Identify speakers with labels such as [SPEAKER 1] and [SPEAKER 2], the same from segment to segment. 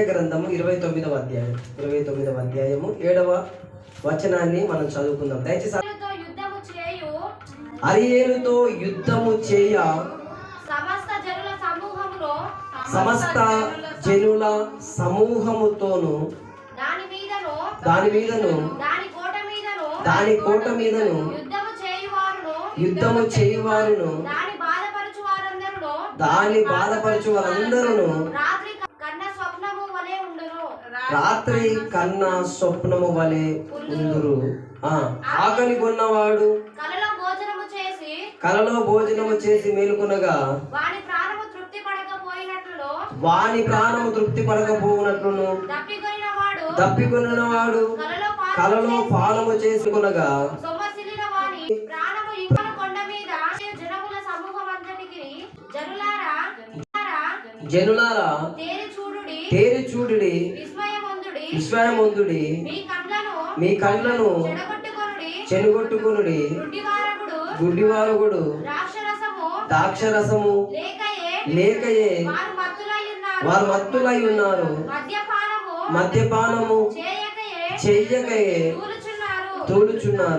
[SPEAKER 1] గ్రంథము 29వ అధ్యాయము 7వ వచనాన్ని మనం చదువుకుందాం. దయచేసి అరియేలుతో యుద్ధము చేయ సమస్త జనుల సమూహముతోను దాని కోట మీదను యుద్ధము చేయువారును దాని బాధపరచు వారందరూ రాత్రి కన్నా స్వప్నము వలె ఉందురు. ఆకలి కొన్నవాడు కలలో భోజనము చేసి మేలుకొనగా వాని ప్రాణము తృప్తి పడకపోనట్లును దప్పికొనినవాడు కలలో పానము చేసుకొనగా జనులారా తేరి చూడుడి, విస్మయమందుడి, మీ కళ్ళను చెనుగొట్టుకొనుడి. గుడ్డివారుగుడు ద్రాక్షరసము లేకయే వారు మత్తులై ఉన్నారు. మద్యపానము చెయ్యకయే తూలుచున్నారు.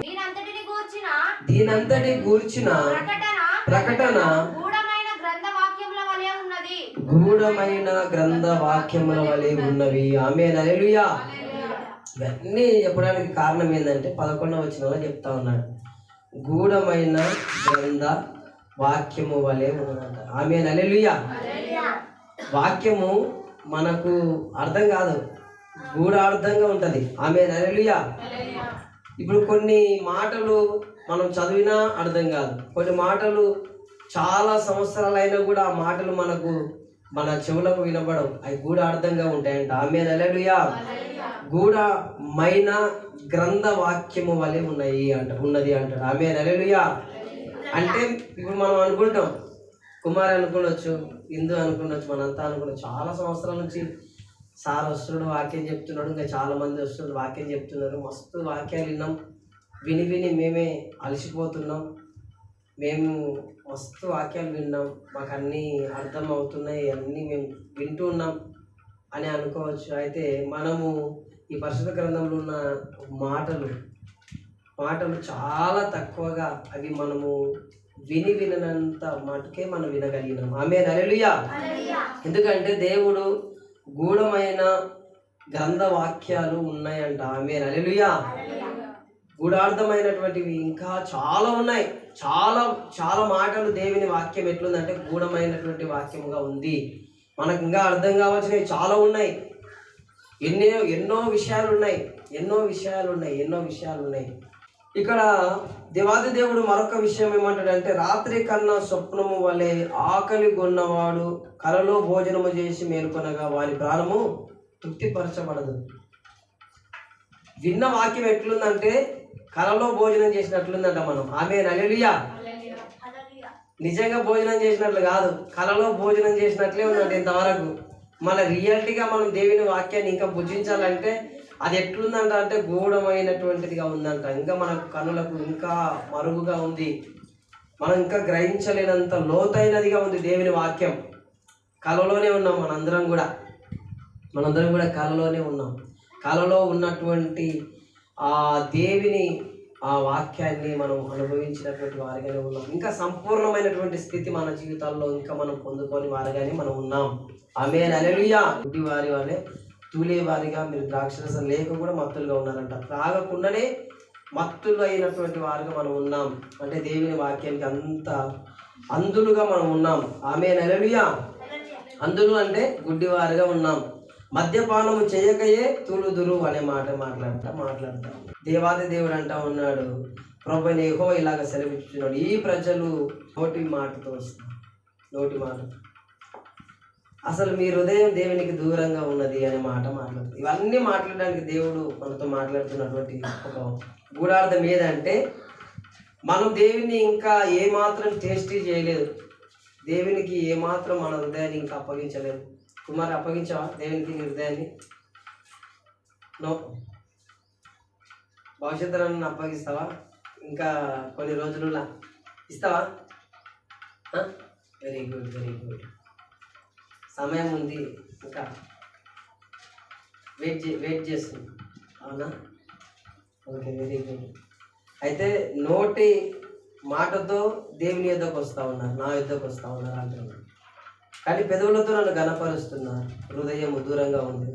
[SPEAKER 1] దీనంతటి గూర్చిన ప్రకటన గూఢమైన గ్రంథ వాక్యముల వలె ఉన్నవి. ఆమేన్, హల్లెలూయా. ఇవన్నీ చెప్పడానికి కారణం ఏంటంటే 11వ వచనంలో చెప్తా ఉన్నాడు, గూఢమైన గ్రంథ వాక్యము వలె ఉన్నదంట. ఆమేన్, హల్లెలూయా. వాక్యము మనకు అర్థం కాదు, గూఢార్థంగా ఉంటది. ఆమేన్, హల్లెలూయా. ఇప్పుడు కొన్ని మాటలు మనం చదివినా అర్థం కాదు, కొన్ని మాటలు చాలా సంవత్సరాలైనా కూడా ఆ మాటలు మన చెవులకు వినబడవు, అవి గూఢార్థంగా ఉంటాయంట. ఆమేన్, హల్లెలూయా. గూఢమైన గ్రంథ వాక్యము వలె ఉన్నది అంటాడు. ఆమేన్, హల్లెలూయా. అంటే ఇప్పుడు మనం అనుకుంటాం, కుమార్ అనుకోవచ్చు, హిందూ అనుకోవచ్చు, మనంతా అనుకోవచ్చు, చాలా సంవత్సరాల నుంచి సార్ వస్తున్నాడు, వాక్యం చెప్తున్నాడు, ఇంకా చాలా మంది వస్తున్నాడు, వాక్యం చెప్తున్నారు, మస్తు వాక్యాలు విన్నాం, విని విని మేమే అలసిపోతున్నాం, మేము మస్తు వాక్యాలు విన్నాం, మాకు అన్నీ అర్థం అవుతున్నాయి, అన్నీ మేము వింటూ ఉన్నాం అని అనుకోవచ్చు. అయితే మనము ఈ పరిశుద్ధ గ్రంథంలో ఉన్న మాటలు చాలా తక్కువగా, అవి మనము వినినంత మటుకే మనం వినగలిగినాం. ఆమేన్, హల్లెలూయా. ఎందుకంటే దేవుడు గూఢమైన గ్రంథ వాక్యాలు ఉన్నాయంట. ఆమేన్, హల్లెలూయా. గూఢార్థమైనటువంటివి ఇంకా చాలా ఉన్నాయి. చాలా చాలా మాటలు దేవుని వాక్యం ఎట్లుందంటే గూఢమైనటువంటి వాక్యముగా ఉంది. మనకు ఇంకా అర్థం కావాల్సినవి చాలా ఉన్నాయి, ఎన్నో విషయాలు ఉన్నాయి. ఇక్కడ దేవాది దేవుడు మరొక విషయం ఏమంటాడంటే, రాత్రి కన్నా స్వప్నము వలె ఆకలి కొన్నవాడు కలలో భోజనము చేసి మేల్కొనగా వారి ప్రాణము తృప్తిపరచబడదు. విన్న వాక్యం ఎట్లుందంటే కలలో భోజనం చేసినట్లుందంట మనం. ఆమేన్, హల్లెలూయా. నిజంగా భోజనం చేసినట్లు కాదు, కలలో భోజనం చేసినట్లే ఉందంటే ఇంతవరకు. మన రియాలిటీగా మనం దేవుని వాక్యాన్ని ఇంకా భుజించాలంటే అది ఎట్లుందంట అంటే గూఢమైనటువంటిదిగా ఉందంట. ఇంకా మన కనులకు ఇంకా మరుగుగా ఉంది, మనం ఇంకా గ్రహించలేనంత లోతైనదిగా ఉంది దేవుని వాక్యం. కలలోనే ఉన్నాం మనందరం కూడా కలలోనే ఉన్నాం. కలలో ఉన్నటువంటి ఆ దేవుని ఆ వాక్యాన్ని మనం అనుభవించినటువంటి వారిగానే ఉన్నాం. ఇంకా సంపూర్ణమైనటువంటి స్థితి మన జీవితాల్లో ఇంకా మనం పొందుకొని వారిగానే మనం ఉన్నాం. ఆమేన్, హల్లెలూయా. గుడ్డి వారి వాళ్ళే తూలే వారిగా మీరు ద్రాక్షరసం లేక కూడా మత్తులుగా ఉన్నారంట. త్రాగకుండానే మత్తులు అయినటువంటి వారిగా మనం ఉన్నాం. అంటే దేవుని వాక్యానికి అంత అందులుగా మనం ఉన్నాం. ఆమేన్, హల్లెలూయా. అందులు అంటే గుడ్డివారిగా ఉన్నాం. మద్యపానము చేయకయే తూలుదురు అనే మాట మాట్లాడతా దేవాది దేవుడు అంటా ఉన్నాడు, ప్రభువైన యెహోవా ఇలాగ సెలవిస్తున్నాడు, ఈ ప్రజలు నోటి మాట అసలు మీ హృదయం దేవునికి దూరంగా ఉన్నది అనే మాట మాట్లాడుతుంది. ఇవన్నీ మాట్లాడడానికి దేవుడు మనతో మాట్లాడుతున్నటువంటి ఒక గూఢార్థం ఏదంటే, మనం దేవుని ఇంకా ఏమాత్రం టేస్టీ చేయలేదు, దేవునికి ఏమాత్రం మన హృదయాన్ని ఇంకా అప్పగించలేదు. కుమార్, అప్పగించావా దేవునికి హృదయాన్ని? నో. భవిష్యత్తులో అప్పగిస్తావా? ఇంకా కొన్ని రోజులలో ఇస్తావా? Very good. సమయం ఉంది ఇంకా. వెయిట్ చేస్తుంది. అవునా? Okay, very good. అయితే నోటి మాటతో దేవుని యొద్దకు వస్తూ ఉన్నారు, నా యొద్దకు వస్తూ ఉన్నారు అంటున్నారు. కానీ పెదవులతో నన్ను గణపరుస్తున్నారు. హృదయం దూరంగా ఉంది.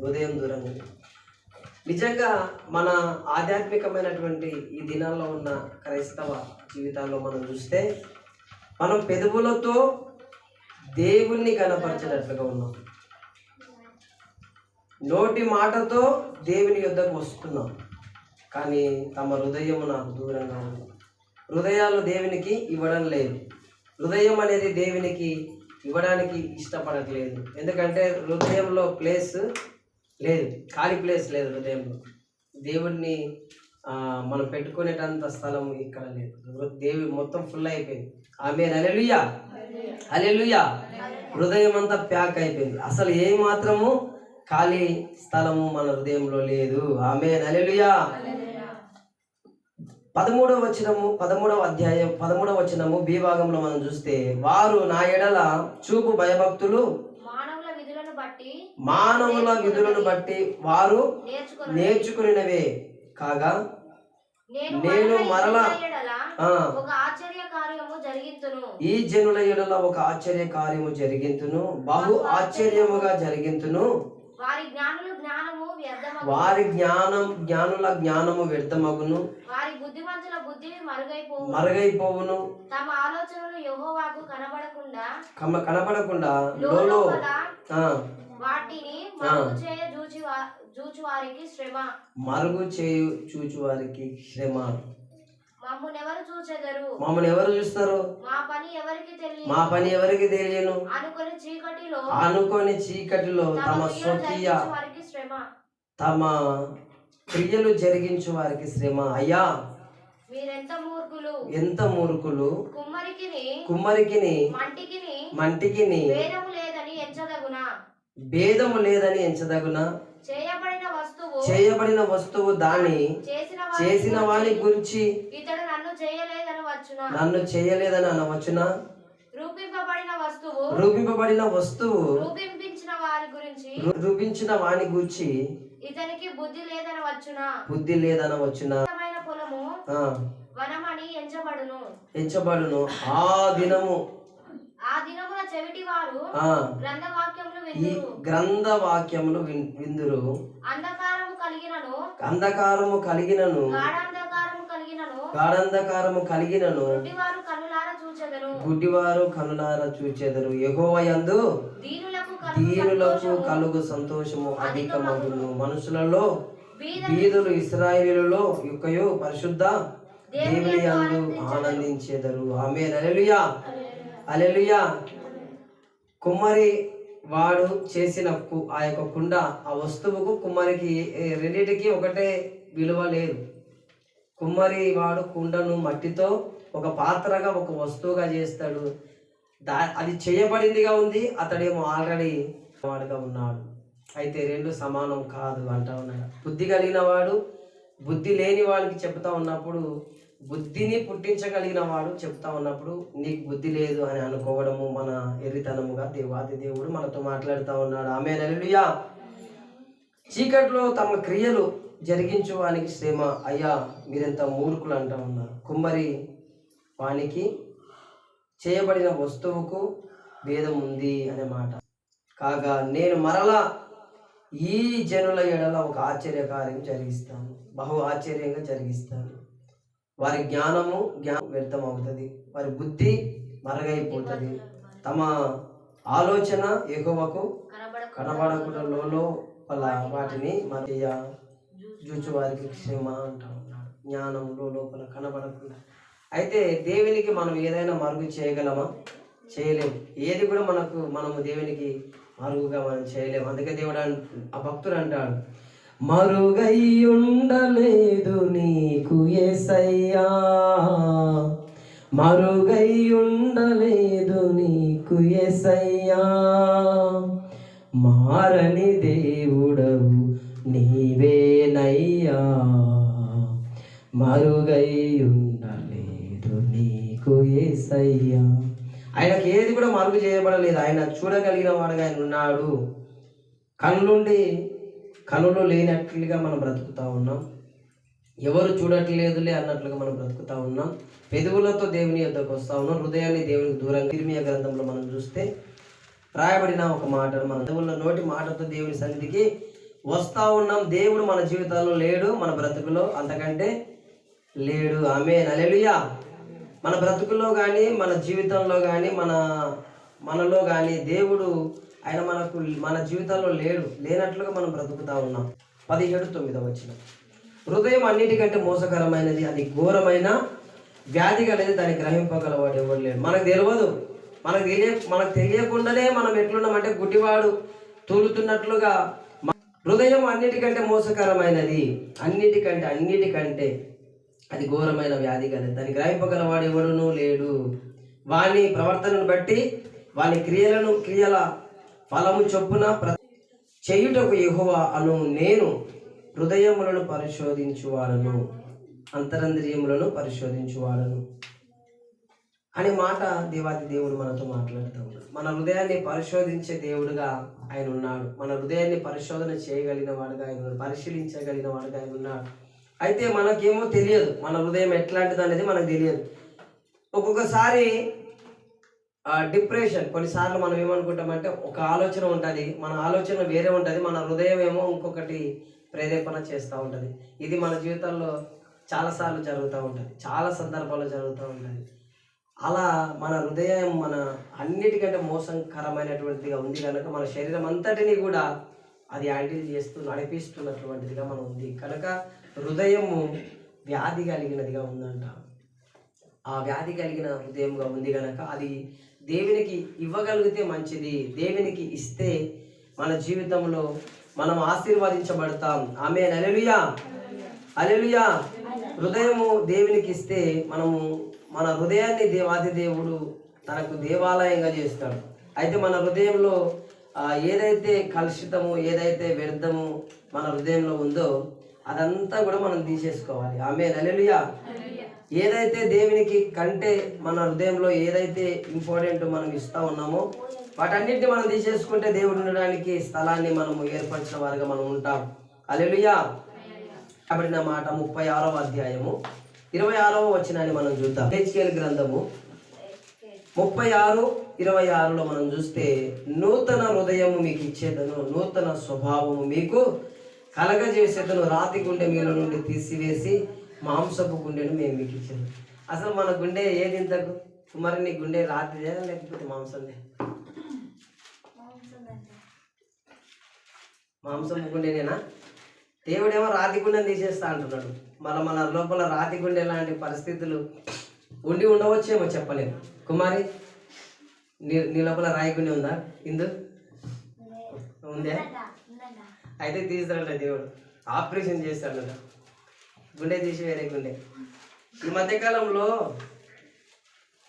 [SPEAKER 1] నిజంగా మన ఆధ్యాత్మికమైనటువంటి ఈ దినాల్లో ఉన్న క్రైస్తవ జీవితాల్లో మనం చూస్తే మనం పెదవులతో దేవుణ్ణి గణపరచినట్లుగా ఉన్నాం, నోటి మాటతో దేవుని యొద్దకు వస్తున్నాం, కానీ తమ హృదయం నాకు దూరంగా ఉంది. హృదయాలు దేవునికి ఇవ్వడం లేదు. హృదయం అనేది దేవునికి ఇవ్వడానికి ఇష్టపడట్లేదు. ఎందుకంటే హృదయంలో ప్లేస్ లేదు, ఖాళీ ప్లేస్ లేదు హృదయంలో. దేవుడిని మనం పెట్టుకునేటంత స్థలం ఇక్కడ లేదు. దేవుడు మొత్తం ఫుల్ అయిపోయింది. ఆమేన్, హల్లెలూయా, హల్లెలూయా. హృదయం అంతా ప్యాక్ అయిపోయింది. అసలు ఏ మాత్రము ఖాళీ స్థలము మన హృదయంలో లేదు. ఆమేన్, హల్లెలూయా. 13వ అధ్యాయం 13వ వచనము బి భాగంలో మనం చూస్తే, వారు నా ఎడల చూపు భయభక్తులు మానవుల విధులను బట్టి వారు నేర్చుకునినవే కాగా నేను మరలా ఈ జనుల ఎడల ఒక ఆశ్చర్య కార్యము జరిగింతును, బహు ఆశ్చర్యముగా జరిగింతును. వారి జ్ఞానుల జ్ఞానము వ్యర్థమగును, మరుగైపోవును. కనబడకుండా మరుగు చేయు చూచు వారికి శ్రమ. మమ్మల్ని ఎవరు చూస్తారు? మా పని ఎవరికి తెలియను అనుకొని చీకటిలో తమ క్రియలు జరిగించు వారికి శ్రమ. అయ్యా, ఎంత మూర్ఖులు! కుమ్మరికిని మంటికిని భేదము లేదని ఎంచదగునా? చేయబడిన వస్తువు దాన్ని చేసిన వాని గురించి నన్ను చేయలేదని అనవచ్చునా? రూపింపబడిన వస్తువు రూపించిన వాని గురించి ఇతనికి బుద్ధి లేదనవచ్చునా? ఎంచబడును. ఆ దినమున ఈ గ్రంథవాక్యములు విందురు. అంధకారము కలిగినను గాఢంధకారము కలిగినను గుడ్డివారు కనులారా చూచెదరు. యెహోవా యందు దీనులకు కలుగు సంతోషము అధికమగును. మనుషులలో బీదులు ఇశ్రాయేలులో యొక్కయు పరిశుద్ధ దేవుని యందు ఆనందించెదరు. ఆమేన్, హల్లెలూయా, హల్లెలూయా. కుమ్మరి వాడు చేసిన ఆ యొక్క కుండ, ఆ వస్తువుకు కుమ్మరికి రెండింటికి ఒకటే విలువ లేదు. కుమ్మరి వాడు కుండను మట్టితో ఒక పాత్రగా ఒక వస్తువుగా చేస్తాడు. అది చేయబడిందిగా ఉంది, అతడేమో ఆల్రెడీ వాడుగా ఉన్నాడు. అయితే రెండు సమానం కాదు అంటా ఉన్నాడు. బుద్ధి కలిగిన వాడు బుద్ధి లేని వాడికి చెప్తా ఉన్నప్పుడు, బుద్ధిని పుట్టించగలిగిన వాడు చెప్తా ఉన్నప్పుడు నీకు బుద్ధి లేదు అని అనుకోవడము మన ఎర్రితనముగా దేవాది దేవుడు మనతో మాట్లాడుతూ ఉన్నాడు. ఆమేన్, హల్లెలూయా. చీకట్లో తమ క్రియలు జరిగించు వానికి శ్రమ. అయ్యా, మీరెంత మూర్ఖులు అంటా ఉన్నారు. కుమ్మరి వానికి చేయబడిన వస్తువుకు భేదం ఉంది అనే మాట. కాగా నేను మరలా ఈ జనుల ఎడల ఒక ఆశ్చర్యకార్యం జరిగిస్తాను, బహు ఆశ్చర్యంగా జరిగిస్తాను. వారి జ్ఞానం వ్యర్థం అవుతుంది, వారి బుద్ధి మరుగైపోతుంది, తమ ఆలోచన యెహోవాకు కనబడకుండా లోపల వాటిని మధ్య చూచు వారికి క్షేమ అంటా ఉన్నాడు. జ్ఞానంలో లోపల కనబడకుండా. అయితే దేవునికి మనం ఏదైనా మరుగు చేయగలమా? చేయలేము. ఏది కూడా మనము దేవునికి మరుగుగా మనం చేయలేము. అందుకే దేవుడు ఆ భక్తుడు అంటాడు, మరుగై ఉండలేదు నీకు యేసయ్యా, మరుగై ఉండలేదు నీకు యేసయ్యా, మారని దేవుడవు నీవేనయ్యా, మరుగై ఉండలేదు నీకు యేసయ్యా. ఆయనకి ఏది కూడా మరుగు చేయబడలేదు. ఆయన చూడగలిగిన వాడుగా ఆయన ఉన్నాడు. కనులు లేనట్లుగా మనం బ్రతుకుతూ ఉన్నాం. ఎవరు చూడట్లేదులే అన్నట్లుగా మనం బ్రతుకుతూ ఉన్నాం. పెదవులతో దేవుని యొద్దకు వస్తూ ఉన్నాం, హృదయాన్ని దేవునికి దూరంగా. ఇర్మీయా గ్రంథంలో మనం చూస్తే రాయబడిన ఒక మాటను మన దేవుళ్ళ నోటి మాటతో దేవుని సన్నిధికి వస్తూ ఉన్నాం. దేవుడు మన జీవితాల్లో లేడు, మన బ్రతుకులో అంతకంటే లేడు. ఆమేన్, హల్లెలూయా. మన బ్రతుకుల్లో కానీ మన జీవితంలో కానీ మనలో కానీ దేవుడు ఆయన మన జీవితాల్లో లేనట్లుగా మనం బ్రతుకుతూ ఉన్నాం. 17:9 హృదయం అన్నిటికంటే మోసకరమైనది, అది ఘోరమైన వ్యాధి కలిగి దాన్ని గ్రహింపగలవాడు ఎవరు లేడు. మనకు తెలియదు, మనకు తెలియకుండానే మనం ఎట్లున్నామంటే గుడ్డివాడు తూలుతున్నట్లుగా. హృదయం అన్నిటికంటే మోసకరమైనది, అన్నిటికంటే అది ఘోరమైన వ్యాధి కలిగి దాన్ని గ్రహింపగలవాడు ఎవడునూ లేడు. వాని ప్రవర్తనను బట్టి వాని క్రియల ఫలము చొప్పున చేయుటకు యెహోవా అను నేను హృదయములను పరిశోధించువాడను, అంతరంద్రియములను పరిశోధించువాడను అనే మాట దేవాది దేవుడు మనతో మాట్లాడుతూ ఉన్నాడు. మన హృదయాన్ని పరిశోధించే దేవుడుగా ఆయన ఉన్నాడు. మన హృదయాన్ని పరిశోధన చేయగలిగిన వాడుగా ఆయన ఉన్నాడు, పరిశీలించగలిగిన వాడుగా ఆయన ఉన్నాడు. అయితే మనకేమో తెలియదు, మన హృదయం ఎట్లాంటిది అనేది మనకు తెలియదు. ఒక్కొక్కసారి డిప్రెషన్, కొన్నిసార్లు మనం ఏమనుకుంటామంటే ఒక ఆలోచన ఉంటుంది, మన ఆలోచన వేరే ఉంటుంది, మన హృదయం ఏమో ఇంకొకటి ప్రేరేపణ చేస్తూ ఉంటుంది. ఇది మన జీవితంలో చాలాసార్లు జరుగుతూ ఉంటుంది, చాలా సందర్భాల్లో జరుగుతూ ఉంటుంది. అలా మన హృదయం మన అన్నిటికంటే మోసకరమైనటువంటిదిగా ఉంది కనుక మన శరీరం అంతటినీ కూడా అది హ్యాండిల్ చేస్తూ నడిపిస్తున్నటువంటిదిగా మనం ఉంది కనుక హృదయము వ్యాధి కలిగినదిగా ఉందంట. ఆ వ్యాధి కలిగిన హృదయంగా ఉంది కనుక అది దేవునికి ఇవ్వగలిగితే మంచిది. దేవునికి ఇస్తే మన జీవితంలో మనం ఆశీర్వదించబడతాం. ఆమేన్, హల్లెలూయా, హల్లెలూయా. హృదయము దేవునికి ఇస్తే మనము మన హృదయాన్ని దేవాది దేవుడు తనకు దేవాలయంగా చేస్తాడు. అయితే మన హృదయంలో ఏదైతే కలుషితము, ఏదైతే వ్యర్థము మన హృదయంలో ఉందో అదంతా కూడా మనం తీసేసుకోవాలి. ఆమేన్, హల్లెలూయా. ఏదైతే దేవునికి కంటే మన హృదయంలో ఏదైతే ఇంపార్టెంట్ మనం ఇస్తూ ఉన్నామో వాటన్నిటిని మనం తీసేసుకుంటే దేవుడు ఉండడానికి స్థలాన్ని మనము ఏర్పరిచిన వారుగా మనం ఉంటాం. హల్లెలూయా. కాబట్టి నా మాట 36వ అధ్యాయము 26వ వచనాన్ని మనం చూద్దాం. హెచ్కేల్ గ్రంథము 36:26లో మనం చూస్తే నూతన హృదయము మీకు ఇచ్చేదను, నూతన స్వభావము మీకు కలగజేసేదను, రాతి గుండె మీలో నుండి తీసివేసి మాంసపు గుండెను మేము మీకు ఇచ్చాను. అసలు మన గుండె ఏది ఇంతకు? మరి నీ గుండె రాతిదే లేకపోతే మాంసందే? మాంసం గుండెనేనా? దేవుడేమో రాతి గుండెని తీసేస్తా అంటున్నాడు. మన లోపల రాతి గుండె లాంటి పరిస్థితులు ఉండి ఉండవచ్చేమో, చెప్పలేము. కుమారి, నీ లోపల రాయి గుండె ఉందా? ఇందు ఉందే? అయితే తీస్తాడంట దేవుడు, ఆపరేషన్ చేస్తాడంట, గుండె తీసి వేరే గుండె. ఈ మధ్యకాలంలో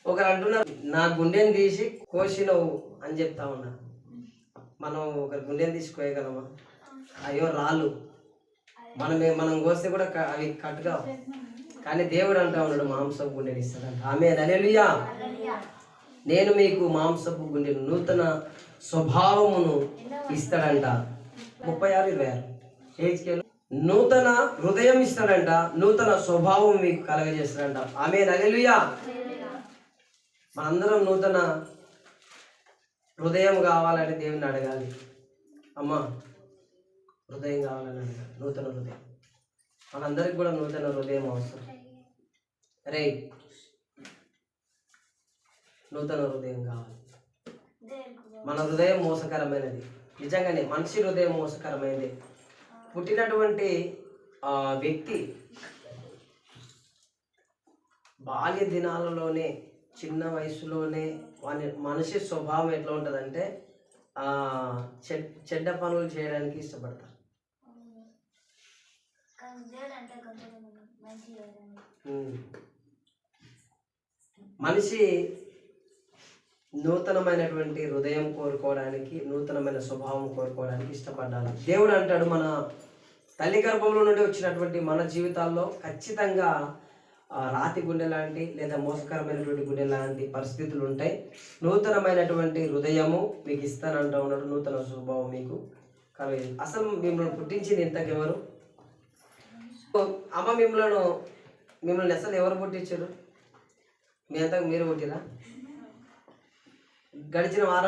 [SPEAKER 1] ఒకరు అంటున్నారు నా గుండెని తీసి కోసినవు అని చెప్తా ఉన్నా. మనం ఒకరి గుండెని తీసి కోయగలమా? అయ్యో రాళ్ళు, మనం కోస్తే కూడా అవి కట్టుగా. కానీ దేవుడు అంటా ఉన్నాడు మాంసపు గుండెని ఇస్తాడంట. ఆమేన్, హల్లెలూయా. నేను మీకు మాంసపు గుండెను, నూతన స్వభావమును ఇస్తాడంట. 36:26 నూతన హృదయం ఇస్తాడంట, నూతన స్వభావం మీకు కలగజేస్తాడంట. ఆమేన్, హల్లెలూయా. మనందరం నూతన హృదయం కావాలని దేవుని అడగాలి. అమ్మా, హృదయం కావాలని అడగాలి, నూతన హృదయం. మనందరికి కూడా నూతన హృదయం అవసరం. రే, నూతన హృదయం కావాలి. మన హృదయం మోసకరమైనది, నిజంగానే మనిషి హృదయం మోసకరమైనది. పుట్టినటువంటి వ్యక్తి బాల్య దినాలలోనే, చిన్న వయసులోనే మనిషి స్వభావం ఎట్లా ఉంటుందంటే చెడ్డ పనులు చేయడానికి ఇష్టపడతారు. మనిషి నూతనమైనటువంటి హృదయం కోరుకోవడానికి, నూతనమైన స్వభావం కోరుకోవడానికి ఇష్టపడాలి. దేవుడు అంటాడు మన తల్లి గర్భంలో నుండి వచ్చినటువంటి మన జీవితాల్లో ఖచ్చితంగా రాతి గుండె లాంటి లేదా మోసకరమైనటువంటి గుండె లాంటి పరిస్థితులు ఉంటాయి. నూతనమైనటువంటి హృదయము మీకు ఇస్తానంటా ఉన్నాడు, నూతన స్వభావం మీకు కలిగింది. అసలు మిమ్మల్ని పుట్టించింది ఇంతకెవరు? అమ్మ మిమ్మల్ని అసలు ఎవరు పుట్టించారు? మీ అంతకు మీరు పుట్టిరా? గడిచిన వారం